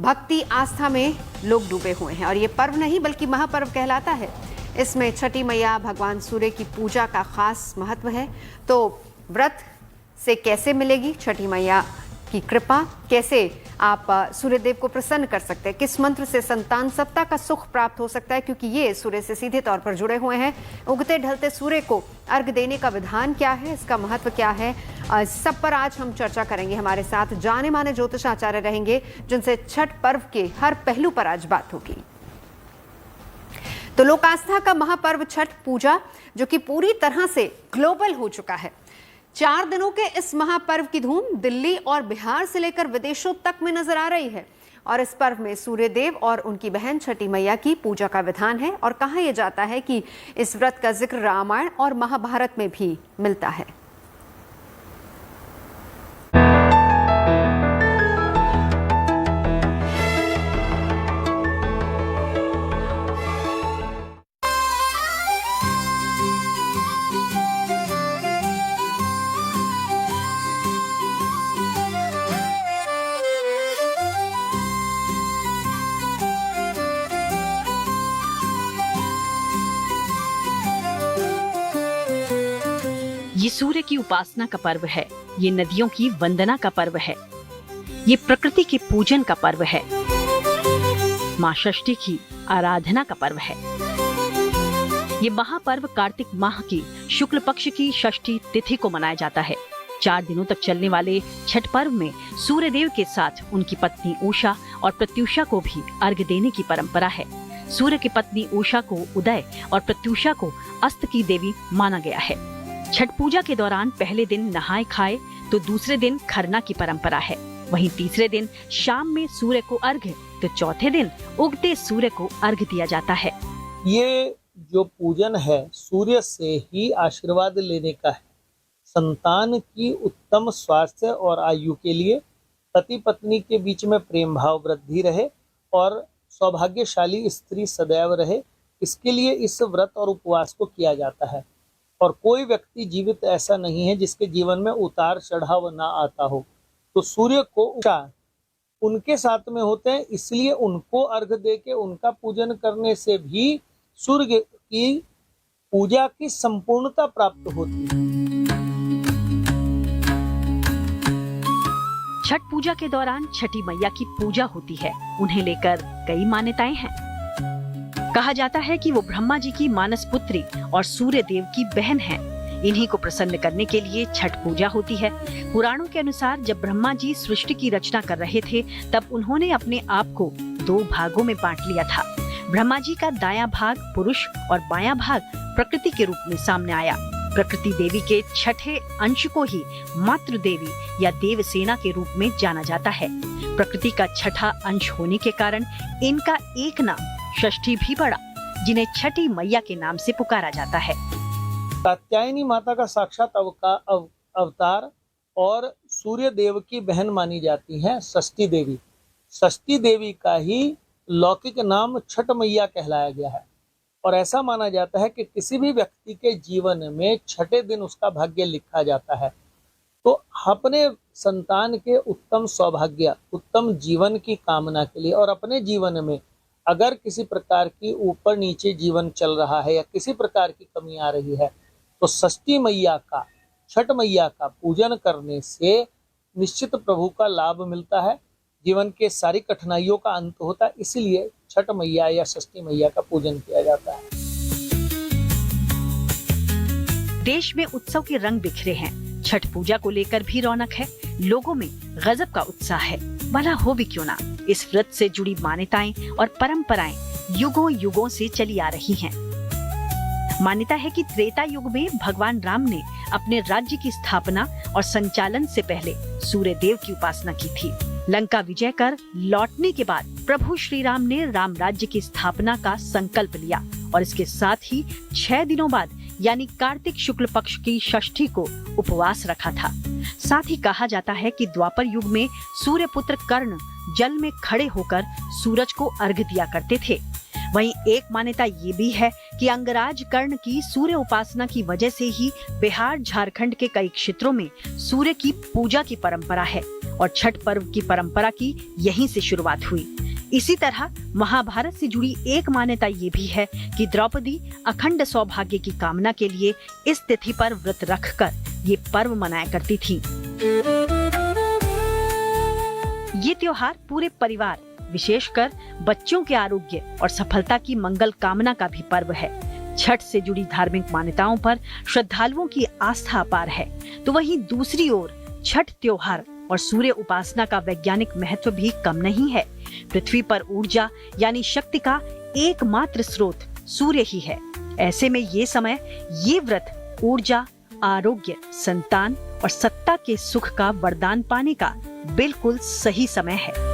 भक्ति आस्था में लोग डूबे हुए हैं और ये पर्व नहीं बल्कि महापर्व कहलाता है। इसमें छठी मैया भगवान सूर्य की पूजा का खास महत्व है। तो व्रत से कैसे मिलेगी छठी मैया की कृपा, कैसे आप सूर्यदेव को प्रसन्न कर सकते हैं, किस मंत्र से संतान सत्ता का सुख प्राप्त हो सकता है, क्योंकि ये सूर्य से सीधे तौर पर जुड़े हुए हैं। उगते ढलते सूर्य को अर्घ देने का विधान क्या है, इसका महत्व क्या है, सब पर आज हम चर्चा करेंगे। हमारे साथ जाने माने ज्योतिष आचार्य रहेंगे जिनसे छठ पर्व के हर पहलू पर आज बात होगी। तो लोक आस्था का महापर्व छठ पूजा जो कि पूरी तरह से ग्लोबल हो चुका है। 4 दिनों के इस महापर्व की धूम दिल्ली और बिहार से लेकर विदेशों तक में नजर आ रही है और इस पर्व में सूर्यदेव और उनकी बहन छठी मैया की पूजा का विधान है और कहा यह जाता है कि इस व्रत का जिक्र रामायण और महाभारत में भी मिलता है। ये सूर्य की उपासना का पर्व है, ये नदियों की वंदना का पर्व है, ये प्रकृति के पूजन का पर्व है, माँ षष्ठी की आराधना का पर्व है। ये महापर्व कार्तिक माह की शुक्ल पक्ष की षष्ठी तिथि को मनाया जाता है। 4 दिनों तक चलने वाले छठ पर्व में सूर्यदेव के साथ उनकी पत्नी उषा और प्रत्युषा को भी अर्घ्य देने की परंपरा है। सूर्य की पत्नी उषा को उदय और प्रत्युषा को अस्त की देवी माना गया है। छठ पूजा के दौरान पहले दिन नहाए खाए तो दूसरे दिन खरना की परंपरा है। वहीं तीसरे दिन शाम में सूर्य को अर्घ्य तो चौथे दिन उगते सूर्य को अर्घ्य दिया जाता है। ये जो पूजन है सूर्य से ही आशीर्वाद लेने का है। संतान की उत्तम स्वास्थ्य और आयु के लिए पति पत्नी के बीच में प्रेम भाव वृद्धि रहे और सौभाग्यशाली स्त्री सदैव रहे, इसके लिए इस व्रत और उपवास को किया जाता है। और कोई व्यक्ति जीवित ऐसा नहीं है जिसके जीवन में उतार चढ़ाव ना आता हो। तो सूर्य को उनके साथ में होते हैं, इसलिए उनको अर्घ दे के उनका पूजन करने से भी सूर्य की पूजा की संपूर्णता प्राप्त होती है। छठ पूजा के दौरान छठी मैया की पूजा होती है। उन्हें लेकर कई मान्यताएं हैं। कहा जाता है कि वो ब्रह्मा जी की मानस पुत्री और सूर्य देव की बहन है। इन्हीं को प्रसन्न करने के लिए छठ पूजा होती है। पुराणों के अनुसार जब ब्रह्मा जी सृष्टि की रचना कर रहे थे तब उन्होंने अपने आप को 2 भागों में बांट लिया था। ब्रह्मा जी का दायां भाग पुरुष और बायां भाग प्रकृति के रूप में सामने आया। प्रकृति देवी के छठे अंश को ही मातृ देवी या देवसेना के रूप में जाना जाता है। प्रकृति का छठा अंश होने के कारण इनका एक नाम षष्ठी भी पड़ा, जिन्हें छठी मैया के नाम से पुकारा जाता है। कात्यायनी माता का साक्षात अवतार और सूर्य देव की बहन मानी जाती हैं षष्ठी देवी। षष्ठी देवी का ही लौकिक नाम छठ मैया कहलाया गया है और ऐसा माना जाता है कि किसी भी व्यक्ति के जीवन में छठे दिन उसका भाग्य लिखा जाता है। तो अपने संतान के उत्तम सौभाग्य, उत्तम जीवन की कामना के लिए और अपने जीवन में अगर किसी प्रकार की ऊपर नीचे जीवन चल रहा है या किसी प्रकार की कमी आ रही है तो षष्ठी मैया का, छठ मैया का पूजन करने से निश्चित प्रभु का लाभ मिलता है, जीवन के सारी कठिनाइयों का अंत होता है। इसीलिए छठ मैया या षष्ठी मैया का पूजन किया जाता है। देश में उत्सव के रंग बिखरे हैं। छठ पूजा को लेकर भी रौनक है। लोगों में गजब का उत्साह है। भला हो भी क्यों ना, इस व्रत से जुड़ी मान्यताएं और परंपराएं युगों युगों से चली आ रही हैं। मान्यता है कि त्रेता युग में भगवान राम ने अपने राज्य की स्थापना और संचालन से पहले सूर्य देव की उपासना की थी। लंका विजय कर लौटने के बाद प्रभु श्री राम ने राम राज्य की स्थापना का संकल्प लिया और इसके साथ ही 6 दिनों बाद यानी कार्तिक शुक्ल पक्ष की षष्ठी को उपवास रखा था। साथ ही कहा जाता है कि द्वापर युग में सूर्य पुत्र कर्ण जल में खड़े होकर सूरज को अर्घ्य दिया करते थे। वहीं एक मान्यता ये भी है कि अंगराज कर्ण की सूर्य उपासना की वजह से ही बिहार झारखंड के कई क्षेत्रों में सूर्य की पूजा की परंपरा है और छठ पर्व की परंपरा की यहीं से शुरुआत हुई। इसी तरह महाभारत से जुड़ी एक मान्यता ये भी है कि द्रौपदी अखंड सौभाग्य की कामना के लिए इस तिथि पर व्रत रखकर ये पर्व मनाया करती थी। ये त्योहार पूरे परिवार, विशेषकर बच्चों के आरोग्य और सफलता की मंगल कामना का भी पर्व है। छठ से जुड़ी धार्मिक मान्यताओं पर श्रद्धालुओं की आस्था अपार है, तो वहीं दूसरी ओर छठ त्योहार और सूर्य उपासना का वैज्ञानिक महत्व भी कम नहीं है। पृथ्वी पर ऊर्जा यानी शक्ति का एकमात्र स्रोत सूर्य ही है। ऐसे में ये समय, ये व्रत ऊर्जा, आरोग्य, संतान और सत्ता के सुख का वरदान पाने का बिल्कुल सही समय है।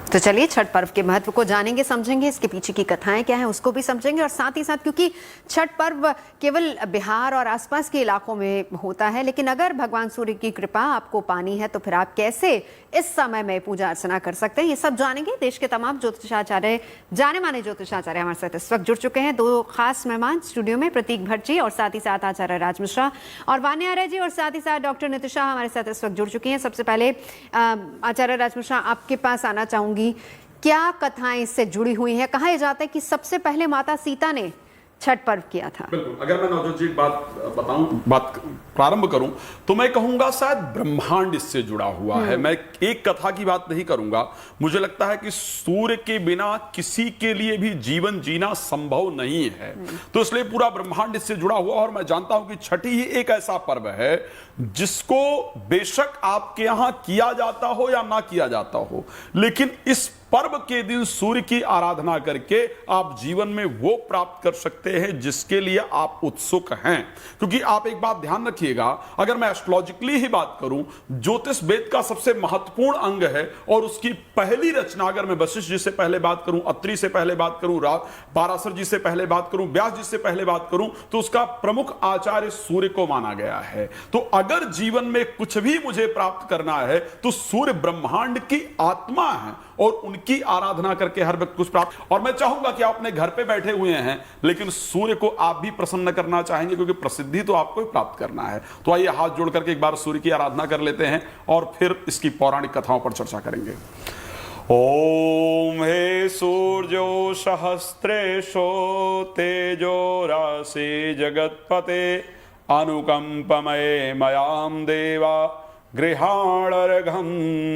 तो चलिए छठ पर्व के महत्व को जानेंगे, समझेंगे, इसके पीछे की कथाएं क्या हैं उसको भी समझेंगे, और साथ ही साथ क्योंकि छठ पर्व केवल बिहार और आसपास के इलाकों में होता है, लेकिन अगर भगवान सूर्य की कृपा आपको पानी है तो फिर आप कैसे इस समय में पूजा अर्चना कर सकते हैं, ये सब जानेंगे। देश के तमाम ज्योतिषाचार्य, जाने माने ज्योतिषाचार्य हमारे साथ इस वक्त जुड़ चुके हैं। दो खास मेहमान स्टूडियो में, प्रतीक भट्ट जी और साथ ही साथ आचार्य राज मिश्रा, और वान्या आर्य जी और साथ ही साथ डॉक्टर नितिशा हमारे साथ इस वक्त जुड़ चुकी हैं। सबसे पहले आचार्य राज मिश्रा, आपके पास आना चाहूंगी, क्या कथाएं इससे जुड़ी हुई हैं? कहा जाता है कि सबसे पहले माता सीता ने छठ पर्व किया था। बिल्कुल, अगर मैं नवजोत जी बात प्रारंभ करूं तो मैं कहूंगा शायद ब्रह्मांड इससे जुड़ा हुआ है। मैं एक कथा की बात नहीं करूंगा। मुझे लगता है कि सूर्य के बिना किसी के लिए भी जीवन जीना संभव नहीं है, तो इसलिए पूरा ब्रह्मांड इससे जुड़ा हुआ। और मैं जानता हूं कि छठी ही एक ऐसा पर्व है जिसको बेशक आपके यहां किया जाता हो या ना किया जाता हो, लेकिन इस पर्व के दिन सूर्य की आराधना करके आप जीवन में वो प्राप्त कर सकते हैं जिसके लिए आप उत्सुक हैं। क्योंकि आप एक बात ध्यान रखिएगा, अगर मैं एस्ट्रोलॉजिकली ही बात करूं, ज्योतिष वेद का सबसे महत्वपूर्ण अंग है, और उसकी पहली रचना, अगर मैं वशिष्ठ जी से पहले बात करूं, अत्रि से पहले बात करूं, पाराशर जी से पहले बात करूं, व्यास जी से पहले बात करूं, तो उसका प्रमुख आचार्य सूर्य को माना गया है। तो अगर जीवन में कुछ भी मुझे प्राप्त करना है तो सूर्य ब्रह्मांड की आत्मा है, और उनकी आराधना करके हर व्यक्ति कुछ प्राप्त। और मैं चाहूंगा कि आप अपने घर पे बैठे हुए हैं, लेकिन सूर्य को आप भी प्रसन्न करना चाहेंगे, क्योंकि प्रसिद्धि तो आपको ही प्राप्त करना है। तो आइए हाथ जोड़ करके एक बार सूर्य की आराधना कर लेते हैं और फिर इसकी पौराणिक कथाओं पर चर्चा करेंगे। ओम हे सूर्यो सहस्रेशो तेजो राशि जगत्पते अनुकंपमये मयाम देवा गृहाणर्घं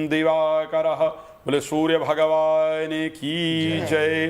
दिवाकरः। बोले सूर्य भगवान की जय।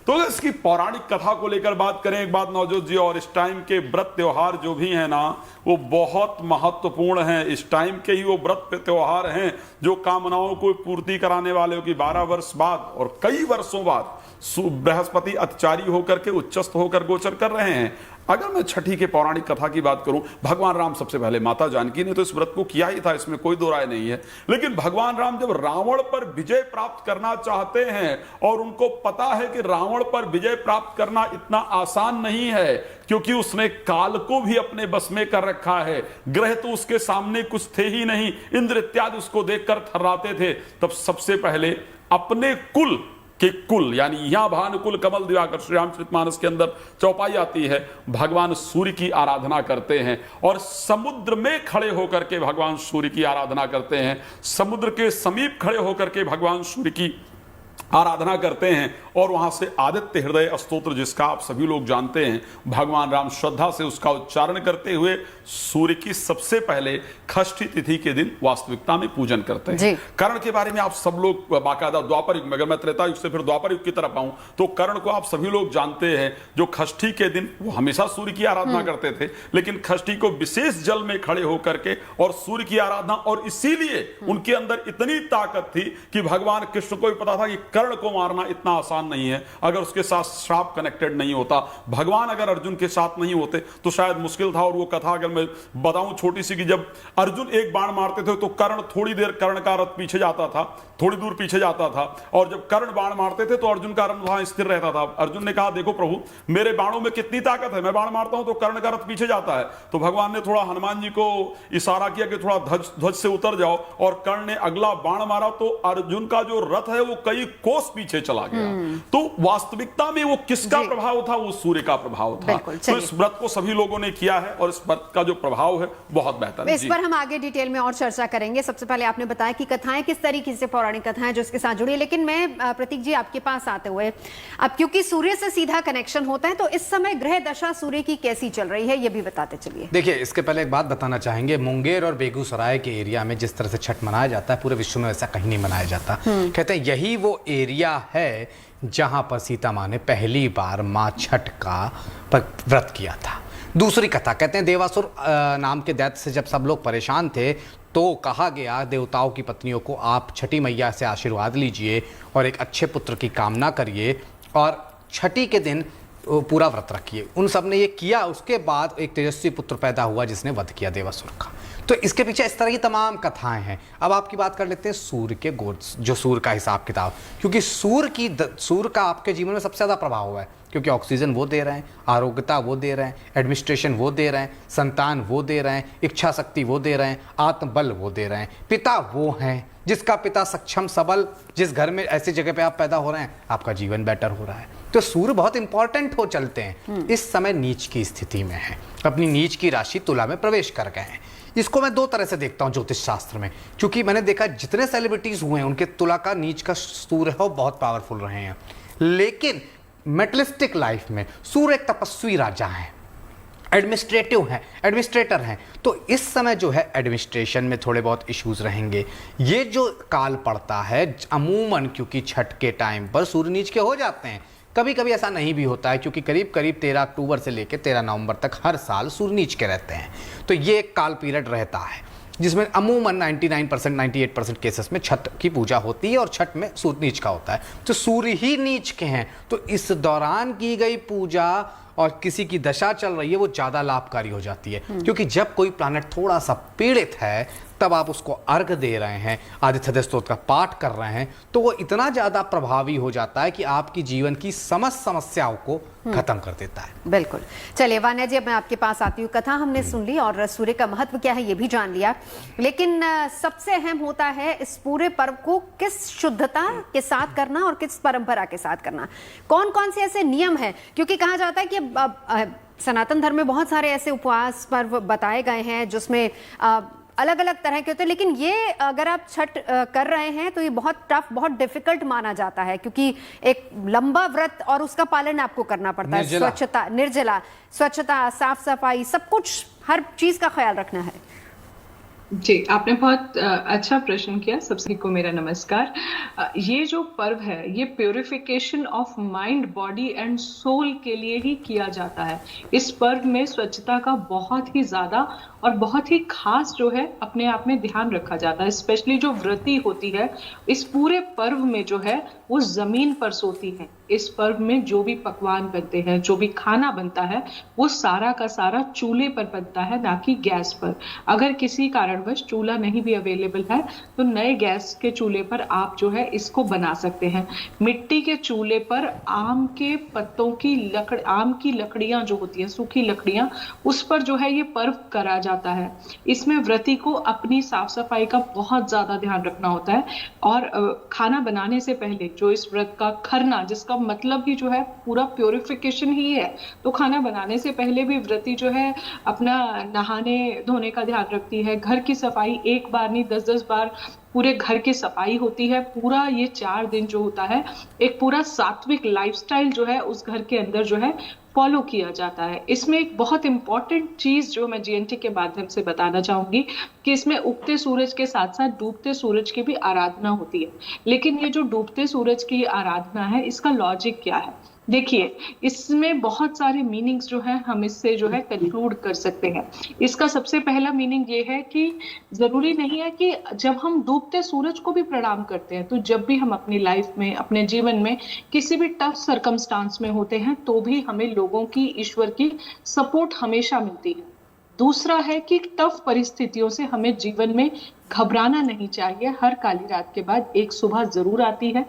तो इसकी पौराणिक कथा को लेकर बात करें एक बात नवजोत जी, और इस टाइम के व्रत त्योहार जो भी हैं ना, वो बहुत महत्वपूर्ण हैं। इस टाइम के ही वो व्रत त्योहार हैं जो कामनाओं को पूर्ति कराने वाले, की 12 वर्ष बाद और कई वर्षों बाद बृहस्पति अतिचारी होकर के उच्चस्थ होकर गोचर कर रहे हैं। अगर मैं छठी के पौराणिक कथा की बात करूं, भगवान राम सबसे पहले, माता जानकी ने तो इस व्रत को किया ही था, इसमें कोई दो राय नहीं है। लेकिन भगवान राम जब रावण पर विजय प्राप्त करना चाहते हैं, और उनको पता है कि रावण पर विजय प्राप्त करना इतना आसान नहीं है, क्योंकि उसने काल को भी अपने बस में कर रखा है, ग्रह तो उसके सामने कुछ थे ही नहीं, इंद्र इत्यादि उसको देखकर थर्राते थे। तब सबसे पहले अपने कुल के कुल, यानी यहां भानुकुल कमल दिवाकर श्री रामचरितमानस के अंदर चौपाई आती है, भगवान सूर्य की आराधना करते हैं, और समुद्र में खड़े होकर के भगवान सूर्य की आराधना करते हैं। समुद्र के समीप खड़े होकर के भगवान सूर्य की आराधना करते हैं, और वहां से आदित्य हृदय स्तोत्र, जिसका आप सभी लोग जानते हैं, भगवान राम श्रद्धा से उसका उच्चारण करते हुए सूर्य की सबसे पहले षष्ठी तिथि के दिन वास्तविकता में पूजन करते हैं। कर्ण के बारे में आप सब लोग बाकायदा द्वापर युग में, अगर मैं त्रेता युग से फिर द्वापर युग की तरफ आऊं तो कर्ण को आप सभी लोग जानते हैं, जो षष्ठी के दिन वो हमेशा सूर्य की आराधना करते थे, लेकिन षष्ठी को विशेष जल में खड़े होकर के और सूर्य की आराधना, और इसीलिए उनके अंदर इतनी ताकत थी कि भगवान कृष्ण को भी पता था कि कर्ण को मारना इतना आसान नहीं है। अगर उसके साथ श्राप कनेक्टेड नहीं होता, भगवान अगर अर्जुन के साथ नहीं होते तो शायद मुश्किल था। और वो कथा अगर मैं बताऊं छोटी सी, कि जब अर्जुन एक बाण मारते थे तो कर्ण थोड़ी देर, कर्ण का रथ पीछे जाता था, थोड़ी दूर पीछे जाता था, और जब कर्ण बाण मारते थे तो अर्जुन का रथ वहां स्थिर रहता था। अर्जुन ने कहा, देखो प्रभु, मेरे बाणों में कितनी ताकत है, मैं बाण मारता हूं तो कर्ण का रथ पीछे जाता है। तो भगवान ने थोड़ा हनुमान जी को इशारा किया कि थोड़ा ध्वज से उतर जाओ, और कर्ण ने अगला बाण मारा तो अर्जुन का जो रथ है वो कई कोस पीछे चला गया। तो वास्तविकता में वो किसका प्रभाव था? वो सूर्य का प्रभाव था। तो इस व्रत को सभी लोगों ने किया है और इस व्रत का जो प्रभाव है बहुत बेहतर है। इस पर हम आगे डिटेल में और चर्चा करेंगे। सबसे पहले आपने बताया कि कथाएं किस तरीके से, पौराणिक कथाएं जो इसके साथ जुड़ी है, लेकिन मैं प्रतीक जी आपके पास आते हुए, अब क्योंकि सूर्य से सीधा कनेक्शन होता है, तो इस समय ग्रह दशा सूर्य की कैसी चल रही है ये भी बताते चलिए। देखिए, इसके पहले एक बात बताना चाहेंगे, मुंगेर और बेगूसराय के एरिया में जिस तरह से छठ मनाया जाता है, पूरे विश्व में वैसा कहीं नहीं मनाया जाता। कहते हैं यही वो एरिया है जहां पर सीता माँ ने पहली बार माँ छठ का व्रत किया था। दूसरी कथा, कहते हैं देवासुर नाम के दैत्य से जब सब लोग परेशान थे तो कहा गया देवताओं की पत्नियों को, आप छठी मैया से आशीर्वाद लीजिए और एक अच्छे पुत्र की कामना करिए और छठी के दिन पूरा व्रत रखिए। उन सब ने ये किया। उसके बाद एक तेजस्वी पुत्र पैदा हुआ जिसने वध किया देवासुर का। तो इसके पीछे इस तरह की तमाम कथाएं हैं। अब आपकी बात कर लेते हैं सूर्य के जो सूर्य का हिसाब किताब, क्योंकि सूर्य का आपके जीवन में सबसे ज़्यादा प्रभाव हुआ है, क्योंकि ऑक्सीजन वो दे रहे हैं, आरोग्यता वो दे रहे हैं, एडमिनिस्ट्रेशन वो दे रहे हैं, संतान वो दे रहे हैं, इच्छा शक्ति वो दे रहे हैं, आत्मबल वो दे रहे हैं। पिता वो हैं जिसका पिता सक्षम सबल, जिस घर में ऐसी जगह पे आप पैदा हो रहे हैं आपका जीवन बेटर हो रहा है। तो सूर्य बहुत इंपॉर्टेंट हो चलते हैं। इस समय नीच की स्थिति में है, अपनी नीच की राशि तुला में प्रवेश कर गए हैं। इसको मैं दो तरह से देखता हूं ज्योतिष शास्त्र में, क्योंकि मैंने देखा जितने सेलिब्रिटीज हुए हैं उनके तुला का नीच का सूर्य है बहुत पावरफुल रहे हैं। लेकिन मेटलिस्टिक लाइफ में सूर्य एक तपस्वी राजा है, एडमिनिस्ट्रेटर हैं। तो इस समय जो है एडमिनिस्ट्रेशन में थोड़े बहुत इश्यूज रहेंगे। ये जो काल पड़ता है अमूमन, क्योंकि छठ के टाइम पर सूर्य नीच के हो जाते हैं। कभी कभी ऐसा नहीं भी होता है, क्योंकि करीब करीब 13 अक्टूबर से लेकर 13 नवंबर तक हर साल सूर्य नीच के रहते हैं। तो ये एक काल पीरियड रहता है जिसमें अमूमन 99% 98% केसेस में छठ की पूजा होती है और छठ में सूर्य नीच का होता है। तो सूर्य ही नीच के हैं, तो इस दौरान की गई पूजा और किसी की दशा चल रही है वो ज़्यादा लाभकारी हो जाती है, क्योंकि जब कोई प्लैनेट थोड़ा सा पीड़ित है तब आप उसको अर्घ दे रहे हैं, आदित्य हृदय स्तोत्र का पाठ कर रहे हैं, तो वो इतना ज़्यादा प्रभावी हो जाता है कि आपकी जीवन की समस्त समस्याओं को खत्म कर देता है। बिल्कुल। चलिए वान्या जी, अब मैं आपके पास आती हूँ। कथा हमने सुन ली और सूर्य का महत्व क्या है ये भी जान लिया, लेकिन सबसे अहम होता है इस पूरे पर्व को किस शुद्धता के साथ करना और किस परंपरा के साथ करना। कौन कौन से ऐसे नियम है, क्योंकि कहा जाता है कि सनातन धर्म में बहुत सारे ऐसे उपवास पर्व बताए गए हैं जिसमें अलग अलग तरह के होते हैं, लेकिन ये अगर आप छठ कर रहे हैं तो ये बहुत टफ, बहुत डिफिकल्ट माना जाता है, क्योंकि एक लंबा व्रत और उसका पालन आपको करना पड़ता है। स्वच्छता, निर्जला, स्वच्छता, साफ सफाई, सब कुछ, हर चीज का ख्याल रखना है। जी, आपने बहुत अच्छा प्रश्न किया। सबसे को मेरा नमस्कार। ये जो पर्व है ये purification of mind, body and soul के लिए ही किया जाता है। इस पर्व में स्वच्छता का बहुत ही ज्यादा और बहुत ही खास जो है अपने आप में ध्यान रखा जाता है। स्पेशली जो व्रती होती है इस पूरे पर्व में जो है वो जमीन पर सोती है। इस पर्व में जो भी पकवान बनते हैं, जो भी खाना बनता है, वो सारा का सारा चूल्हे पर बनता है, ना कि गैस पर। अगर किसी कारणवश चूल्हा नहीं भी अवेलेबल है तो नए गैस के चूल्हे पर आप जो है इसको बना सकते हैं। मिट्टी के चूल्हे पर आम के पत्तों की आम की लकड़ियां जो होती है, सूखी लकड़ियां, उस पर जो है ये पर्व करा जाता है। इसमें व्रती को अपनी साफ सफाई का बहुत ज्यादा ध्यान रखना होता है और खाना बनाने से पहले जो इस व्रत का खरना, जिसका मतलब ही जो है पूरा प्योरिफिकेशन ही है, तो खाना बनाने से पहले भी व्रती जो है अपना नहाने धोने का ध्यान रखती है। घर की सफाई एक बार नहीं 10-10 बार पूरे घर की सफाई होती है। पूरा ये 4 दिन जो होता है एक पूरा सात्विक लाइफस्टाइल जो है उस घर के अंदर जो है फॉलो किया जाता है। इसमें एक बहुत इंपॉर्टेंट चीज जो मैं जीएनटी के माध्यम से बताना चाहूंगी कि इसमें उगते सूरज के साथ साथ डूबते सूरज की भी आराधना होती है। लेकिन ये जो डूबते सूरज की आराधना है इसका लॉजिक क्या है? देखिए, इसमें बहुत सारे मीनिंग्स जो है हम इससे जो है कंक्लूड कर सकते हैं। इसका सबसे पहला मीनिंग ये है कि जरूरी नहीं है कि जब हम डूबते सूरज को भी प्रणाम करते हैं, तो जब भी हम अपनी लाइफ में, अपने जीवन में किसी भी टफ सरकमस्टांस में होते हैं तो भी हमें लोगों की, ईश्वर की सपोर्ट हमेशा मिलती है। दूसरा है कि टफ परिस्थितियों से हमें जीवन में घबराना नहीं चाहिए। हर काली रात के बाद एक सुबह जरूर आती है।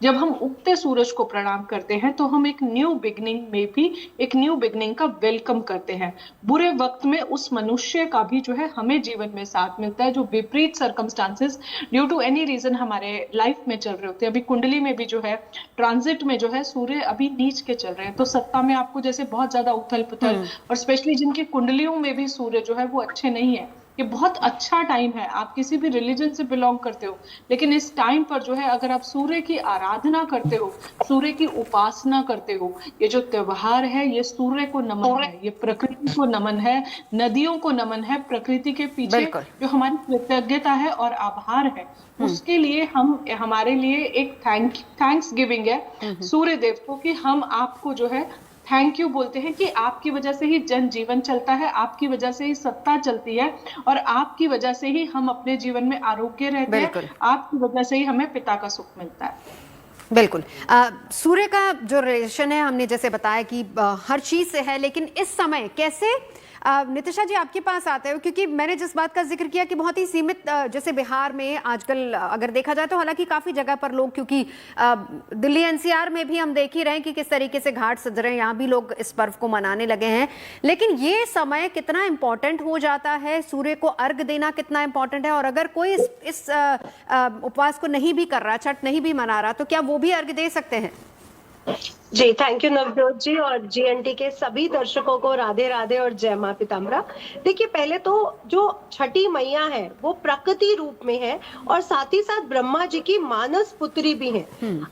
जब हम उगते सूरज को प्रणाम करते हैं तो हम एक न्यू बिगनिंग में भी एक न्यू बिगनिंग का वेलकम करते हैं। बुरे वक्त में उस मनुष्य का भी जो है हमें जीवन में साथ मिलता है, जो विपरीत circumstances due to any reason हमारे लाइफ में चल रहे होते हैं। अभी कुंडली में भी जो है ट्रांजिट में जो है सूर्य अभी नीच के चल रहे हैं, तो सत्ता में आपको जैसे बहुत ज्यादा उथल पुथल, और स्पेशली जिनकी कुंडलियों में भी सूर्य जो है वो अच्छे नहीं है। ये बहुत अच्छा टाइम है, आप किसी भी रिलीजन से बिलोंग करते हो, लेकिन इस टाइम पर जो है अगर आप सूर्य की आराधना करते हो, सूर्य की उपासना करते हो, ये जो त्योहार है ये सूर्य को नमन है, ये प्रकृति को नमन है, नदियों को नमन है। प्रकृति के पीछे जो हमारी कृतज्ञता है और आभार है, उसके लिए हम हमारे लिए एक थैंक्स गिविंग है सूर्य देव को, कि हम आपको जो है थैंक यू बोलते हैं कि आपकी वजह से ही जन जीवन चलता है, आपकी वजह से ही सत्ता चलती है, और आपकी वजह से ही हम अपने जीवन में आरोग्य रहते हैं, आपकी वजह से ही हमें पिता का सुख मिलता है। बिल्कुल। सूर्य का जो रिलेशन है हमने जैसे बताया कि हर चीज से है, लेकिन इस समय कैसे नितिशा जी आपके पास आते हो, क्योंकि मैंने जिस बात का जिक्र किया कि बहुत ही सीमित, जैसे बिहार में आजकल अगर देखा जाए तो हालांकि काफ़ी जगह पर लोग, क्योंकि दिल्ली एनसीआर में भी हम देख ही रहे हैं कि किस तरीके से घाट सज रहे हैं, यहाँ भी लोग इस पर्व को मनाने लगे हैं। लेकिन ये समय कितना इम्पोर्टेंट हो जाता है, सूर्य को अर्घ देना कितना इम्पोर्टेंट है, और अगर कोई इस उपवास को नहीं भी कर रहा, छठ नहीं भी मना रहा, तो क्या वो भी अर्घ दे सकते हैं? जी, थैंक यू नवजोत जी, और जीएनटी के सभी दर्शकों को राधे राधे और जय मां पीताम्बरा। देखिए, पहले तो जो छठी मैया है वो प्रकृति रूप में है, और साथ ही साथ ब्रह्मा जी की मानस पुत्री भी है।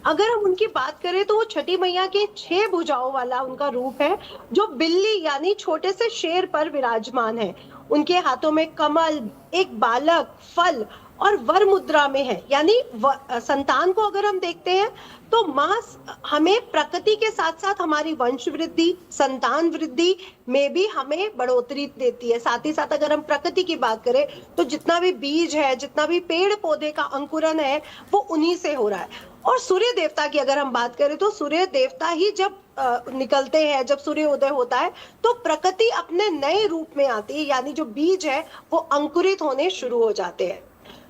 अगर हम उनकी बात करें तो वो छठी मैया के 6 भुजाओं वाला उनका रूप है, जो बिल्ली यानी छोटे से शेर पर विराजमान है। उनके हाथों में कमल, एक बालक, फल और वर मुद्रा में है, यानी संतान को अगर हम देखते हैं तो माँ हमें प्रकृति के साथ साथ हमारी वंश वृद्धि, संतान वृद्धि में भी हमें बढ़ोतरी देती है। साथ ही साथ अगर हम प्रकृति की बात करें तो जितना भी बीज है, जितना भी पेड़ पौधे का अंकुरन है, वो उन्हीं से हो रहा है। और सूर्य देवता की अगर हम बात करें तो सूर्य देवता ही जब निकलते हैं, जब सूर्योदय होता है तो प्रकृति अपने नए रूप में आती है, यानी जो बीज है वो अंकुरित होने शुरू हो जाते हैं।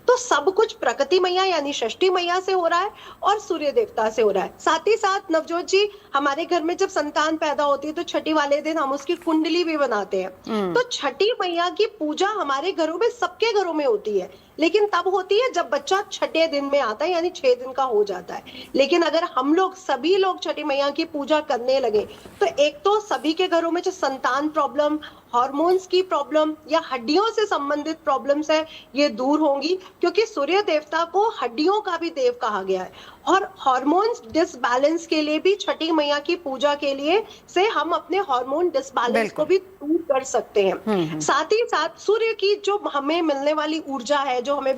तो सब कुछ प्रकृति मैया यानी षष्ठी मैया से हो रहा है और सूर्य देवता से हो रहा है। साथ ही साथ नवजोत जी, हमारे घर में जब संतान पैदा होती है तो छठी वाले दिन हम उसकी कुंडली भी बनाते हैं। तो छठी मैया की पूजा हमारे घरों में, सबके घरों में होती है, लेकिन तब होती है जब बच्चा छठे दिन में आता है, यानी 6 दिन का हो जाता है। लेकिन अगर हम लोग सभी लोग छठी मैया की पूजा करने लगे तो एक तो सभी के घरों में जो संतान प्रॉब्लम, हार्मोन्स की प्रॉब्लम या हड्डियों से संबंधित प्रॉब्लम्स है, ये दूर होंगी, क्योंकि सूर्य देवता को हड्डियों का भी देव कहा गया है। और हार्मोन्स डिसबैलेंस के लिए भी छठी मैया की पूजा के लिए से हम अपने हार्मोन डिसबैलेंस को भी दूर कर सकते हैं। साथ ही साथ सूर्य की जो हमें मिलने वाली ऊर्जा है, जो हमें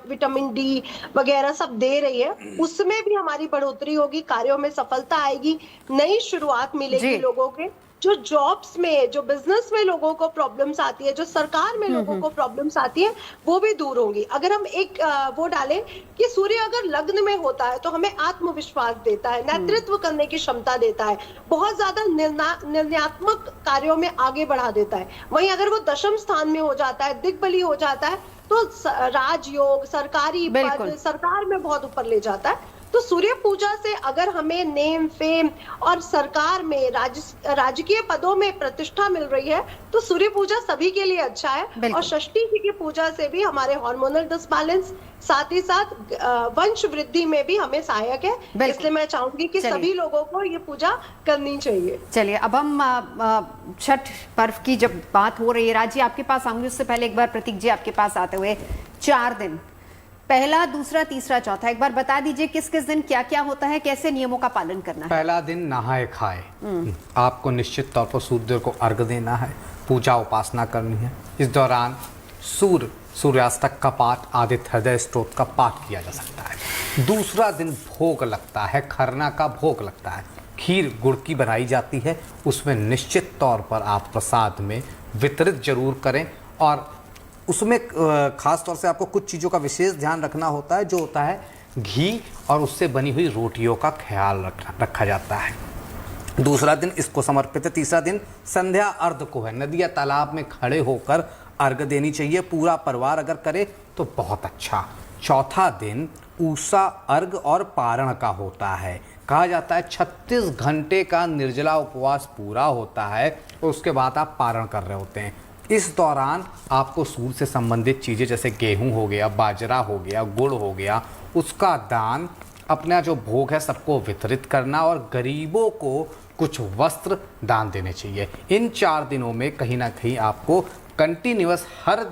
विटामिन डी वगैरह सब दे रही है, उसमें भी हमारी बढ़ोतरी होगी, कार्यों में सफलता आएगी, नई शुरुआत मिलेगी लोगों के। जो जॉब्स में, जो बिजनेस में लोगों को प्रॉब्लम्स आती है, जो सरकार में लोगों को प्रॉब्लम्स आती है, वो भी दूर होंगी। अगर हम एक वो डालें कि सूर्य अगर लग्न में होता है तो हमें आत्मविश्वास देता है, नेतृत्व करने की क्षमता देता है, बहुत ज्यादा निर्णयात्मक कार्यों में आगे बढ़ा देता है। वहीं अगर वो दशम स्थान में हो जाता है, दिग्बली हो जाता है, तो राजयोग, सरकारी पद, सरकार में बहुत ऊपर ले जाता है। तो सूर्य पूजा से अगर हमें नेम, फेम और सरकार में राजकीय पदों में प्रतिष्ठा मिल रही है तो सूर्य पूजा सभी के लिए अच्छा है। और षष्ठी जी की पूजा से भी हमारे हार्मोनल डिसबैलेंस, साथ ही साथ वंश वृद्धि में भी हमें सहायक है। इसलिए मैं चाहूंगी कि सभी लोगों को ये पूजा करनी चाहिए। चलिए, अब हम छठ पर्व की जब बात हो रही है, राज जी आपके पास आऊंगी, उससे पहले एक बार प्रतीक जी आपके पास आते हुए, 4 दिन, पहला, दूसरा, तीसरा, चौथा, एक बार बता दीजिए किस किस दिन क्या क्या होता है, कैसे नियमों का पालन करना है। पहला दिन नहाए खाए, आपको निश्चित तौर पर सूर्य को अर्घ देना है, पूजा उपासना करनी है। इस दौरान सूर्यास्तक का पाठ, आदित्य हृदय स्तोत्र का पाठ किया जा सकता है। दूसरा दिन भोग लगता है, खरना का भोग लगता है, खीर गुड़ की बनाई जाती है, उसमें निश्चित तौर पर आप प्रसाद में वितरित जरूर करें। और उसमें खास तौर से आपको कुछ चीज़ों का विशेष ध्यान रखना होता है, जो होता है घी और उससे बनी हुई रोटियों का ख्याल रखा जाता है। दूसरा दिन इसको समर्पित है। तीसरा दिन संध्या अर्घ को है, नदी या तालाब में खड़े होकर अर्घ देनी चाहिए। पूरा परिवार अगर करे तो बहुत अच्छा। चौथा दिन ऊषा अर्घ और पारण का होता है। कहा जाता है 36 घंटे का निर्जला उपवास पूरा होता है और उसके बाद आप पारण कर रहे होते हैं। इस दौरान आपको सूर्य से संबंधित चीज़ें जैसे गेहूं हो गया, बाजरा हो गया, गुड़ हो गया, उसका दान, अपना जो भोग है सबको वितरित करना और गरीबों को कुछ वस्त्र दान देने चाहिए। इन 4 दिनों में कहीं ना कहीं आपको कंटिन्यूअस हर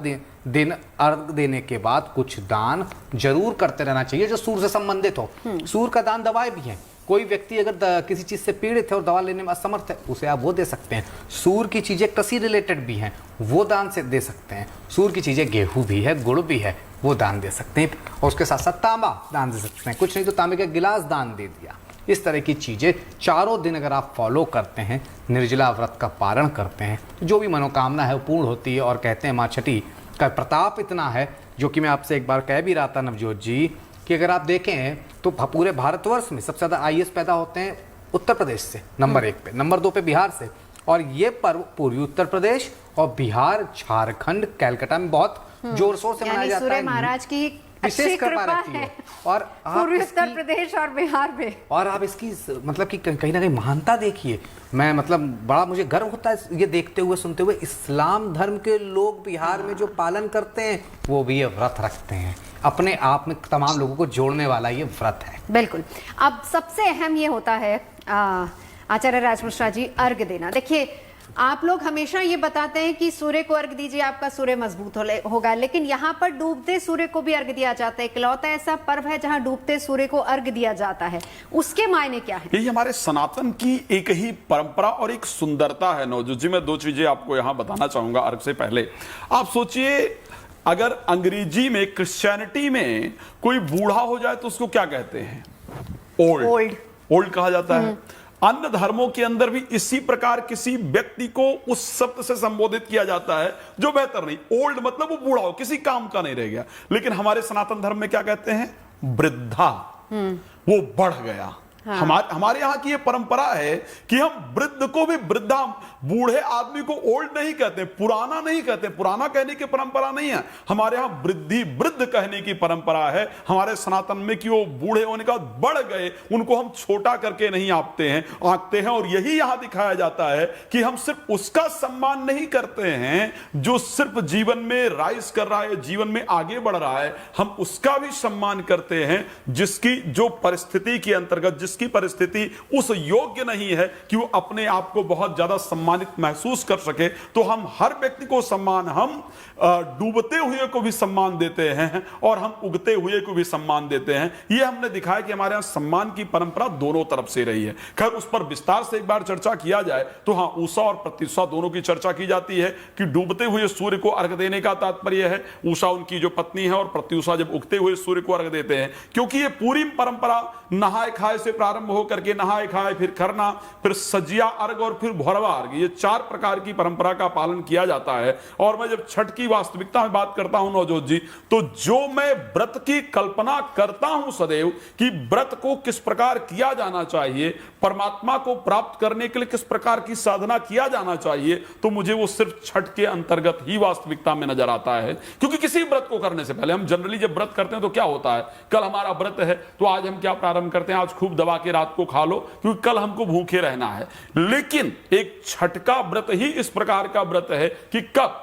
दिन अर्घ देने के बाद कुछ दान जरूर करते रहना चाहिए जो सूर्य से संबंधित हो। सूर्य का दान दवाएं भी हैं। कोई व्यक्ति अगर किसी चीज़ से पीड़ित है और दवा लेने में असमर्थ है, उसे आप वो दे सकते हैं। सूर्य की चीज़ें कृषि रिलेटेड भी हैं, वो दान से दे सकते हैं। सूर्य की चीज़ें गेहूं भी है, गुड़ भी है, वो दान दे सकते हैं। और उसके साथ साथ तांबा दान दे सकते हैं, कुछ नहीं तो तांबे का गिलास दान दे दिया। इस तरह की चीज़ें 4 दिन अगर आप फॉलो करते हैं, निर्जला व्रत का पारण करते हैं, तो जो भी मनोकामना है वो पूर्ण होती है। और कहते हैं माँ छठी का प्रताप इतना है, जो कि मैं आपसे एक बार कह भी रहा था नवजोत जी, कि अगर आप देखें तो पूरे भारतवर्ष में सबसे ज़्यादा आईएएस पैदा होते हैं उत्तर प्रदेश से, नंबर 1 पे, नंबर 2 पे बिहार से। और ये पर्व पूर्वी उत्तर प्रदेश और बिहार, झारखंड, कलकत्ता में बहुत जोर शोर से मनाया जाता है। सूर्य महाराज की विशेष कृपा है और पूर्वी उत्तर प्रदेश और बिहार में। और आप इसकी मतलब कि कहीं ना कहीं महानता देखिए। मैं मतलब बड़ा मुझे गर्व होता है ये देखते हुए, सुनते हुए, इस्लाम धर्म के लोग बिहार में जो पालन करते हैं वो भी ये व्रत रखते हैं। अपने आप में तमाम लोगों को जोड़ने वाला ये व्रत है। बिल्कुल। अब सबसे अहम ये होता है आचार्य राज मिश्रा जी, अर्घ देना। देखिए, आप लोग हमेशा ये बताते हैं कि सूर्य को अर्घ दीजिए, आपका सूर्य मजबूत होगा, लेकिन यहाँ पर डूबते सूर्य को भी अर्घ दिया जाता है। इकलौता ऐसा पर्व है जहाँ डूबते सूर्य को अर्घ दिया जाता है। उसके मायने क्या है? यही हमारे सनातन की एक ही परंपरा और एक सुंदरता है। नवजोत जी, मैं 2 चीजें आपको यहाँ बताना चाहूंगा अर्घ से पहले। आप सोचिए, अगर अंग्रेजी में, क्रिश्चियनिटी में कोई बूढ़ा हो जाए तो उसको क्या कहते हैं? ओल्ड कहा जाता है। अन्य धर्मों के अंदर भी इसी प्रकार किसी व्यक्ति को उस शब्द से संबोधित किया जाता है जो बेहतर नहीं। ओल्ड मतलब वो बूढ़ा हो, किसी काम का नहीं रह गया। लेकिन हमारे सनातन धर्म में क्या कहते हैं? वृद्धा, वो बढ़ गया। हाँ। हमारे यहाँ की ये परंपरा है कि हम वृद्ध को भी वृद्धा, बूढ़े आदमी को ओल्ड नहीं कहते, पुराना नहीं कहते। पुराना कहने की परंपरा नहीं है हमारे यहाँ, वृद्ध कहने की परंपरा है हमारे सनातन में कि वो बूढ़े होने का बढ़ गए, उनको हम छोटा करके नहीं आंकते हैं। और यही यहाँ दिखाया जाता है कि हम सिर्फ उसका सम्मान नहीं करते हैं जो सिर्फ जीवन में राइज कर रहा है, जीवन में आगे बढ़ रहा है। हम उसका भी सम्मान करते हैं जिसकी जो परिस्थिति के अंतर्गत, जिसकी परिस्थिति उस योग्य नहीं है कि वो अपने आप को बहुत ज्यादा सम्मानित महसूस कर सके। तो हम हर व्यक्ति को सम्मान, हम डूबते हुए को भी सम्मान देते हैं और हम उगते हुए को भी सम्मान देते हैं। ये हमने दिखाया कि हमारे यहां सम्मान की परंपरा दोनों तरफ से रही है। खैर, उस पर विस्तार से एक बार चर्चा किया जाए तो हाँ, उषा और प्रत्युषा दोनों की चर्चा की जाती है कि डूबते हुए सूर्य को अर्घ देने का तात्पर्य है, उषा उनकी जो पत्नी है और प्रत्युषा जब उगते हुए सूर्य को अर्घ देते हैं। क्योंकि ये पूरी परंपरा नहाए खाए से प्रारंभ होकर के नहाए खाए, फिर खरना, फिर सजिया अर्घ और फिर भोरवा अर्घ, ये 4 प्रकार की परंपरा का पालन किया जाता है। और मैं जब छठ की वास्तविकता में बात करता हूं नवजोत जी, तो जो मैं व्रत की कल्पना करता हूं सदैव कि व्रत को किस प्रकार किया जाना चाहिए, परमात्मा को प्राप्त करने के लिए किस प्रकार की साधना किया जाना चाहिए, तो मुझे वो सिर्फ छठ के अंतर्गत ही वास्तविकता में नजर आता है। क्योंकि किसी व्रत को करने से पहले हम जनरली जब व्रत करते हैं तो क्या होता है, कल हमारा व्रत है तो आज हम क्या प्रारंभ करते हैं, आज खूब दबा के रात को खा लो क्योंकि कल हमको भूखे रहना है। लेकिन एक छठ का व्रत ही इस प्रकार का व्रत है कि कब,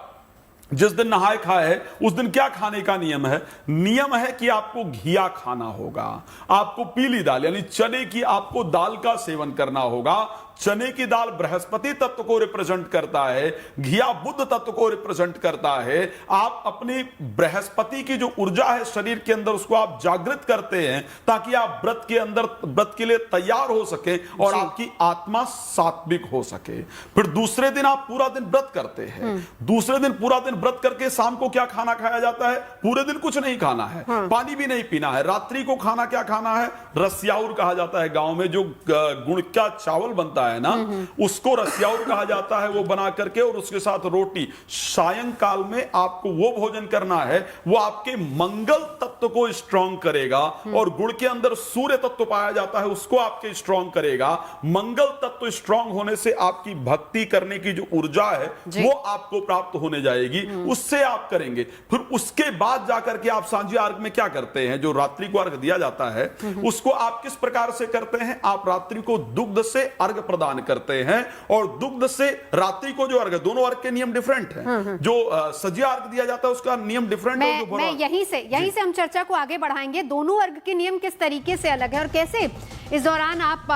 जिस दिन नहाए खाए है उस दिन क्या खाने का नियम है? नियम है कि आपको घिया खाना होगा, आपको पीली दाल यानी चने की आपको दाल का सेवन करना होगा। चने की दाल बृहस्पति तत्व को रिप्रेजेंट करता है, घिया बुध तत्व को रिप्रेजेंट करता है। आप अपनी बृहस्पति की जो ऊर्जा है शरीर के अंदर, उसको आप जागृत करते हैं ताकि आप व्रत के अंदर, व्रत के लिए तैयार हो सके और आपकी आत्मा सात्विक हो सके। फिर दूसरे दिन आप पूरा दिन व्रत करते हैं। दूसरे दिन पूरा दिन व्रत करके शाम को क्या खाना खाया जाता है? पूरे दिन कुछ नहीं खाना है, पानी भी नहीं पीना है। रात्रि को खाना क्या खाना है? रसियाउर कहा जाता है गांव में, जो गुड़ का चावल बनता है है ना, उसको रसियाउट कहा जाता है, वो बना करके और उसके साथ रोटी। सायंकाल में आपको वो भोजन करना है, वो आपके मंगल तत्व को स्ट्रांग करेगा, और गुड़ के अंदर सूर्य तत्व पाया जाता है, उसको आपके स्ट्रांग करेगा। मंगल तत्व स्ट्रांग होने से आपकी भक्ति करने की जो ऊर्जा है वो आपको प्राप्त होने जाएगी, उससे आप करेंगे। फिर उसके बाद जाकर के आप सांझी अर्घ में क्या करते हैं, जो रात्रि को अर्घ दिया जाता है उसको आप किस प्रकार से करते हैं, आप रात्रि को दुग्ध से अर्घ प्रदान करते हैं, और दुग्ध से रात्रि को जो अर्घ, दोनों अर्घ के नियम डिफरेंट हैं। जो सजिया अर्घ दिया जाता है उसका नियम डिफरेंट है। मैं यहीं से हम चर्चा को आगे बढ़ाएंगे। दोनों अर्घ के नियम किस तरीके से अलग है और कैसे इस दौरान आप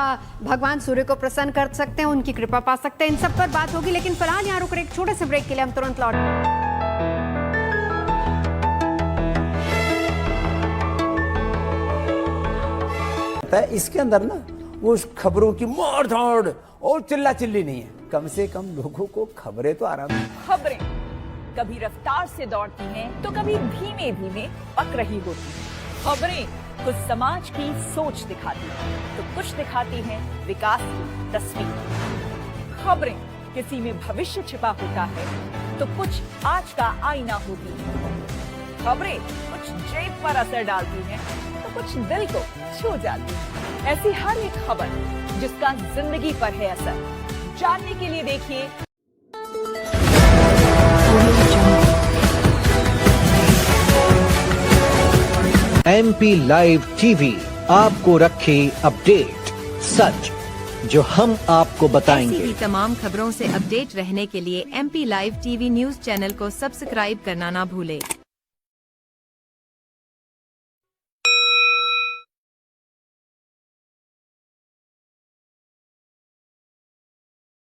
भगवान सूर्य को प्रसन्न कर सकते हैं, उनकी कृपा पा सकते हैं, इन सब पर बात होगी। लेकिन फिलहाल यहाँ रुक रहे एक छोटे से ब्रेक के लिए, हम तुरंत लौट। इसके अंदर ना वो खबरों की मार धाड़ और चिल्ला चिल्ली नहीं है, कम से कम लोगों को खबरें तो आराम। खबरें कभी रफ्तार से दौड़ती हैं तो कभी धीमे धीमे पक रही होती हैं। खबरें कुछ समाज की सोच दिखाती हैं तो कुछ दिखाती हैं विकास की तस्वीर। खबरें किसी में भविष्य छिपा होता है तो कुछ आज का आईना होती है। खबरें कुछ जेब पर असर डालती हैं तो कुछ दिल को छू जाती है। ऐसी हर एक खबर जिसका जिंदगी पर है असर, जानने के लिए देखिए MP लाइव टीवी, आपको रखे अपडेट। सच जो हम आपको बताएंगे। ऐसी ही तमाम खबरों से अपडेट रहने के लिए MP live TV news channel को सब्सक्राइब करना ना भूले।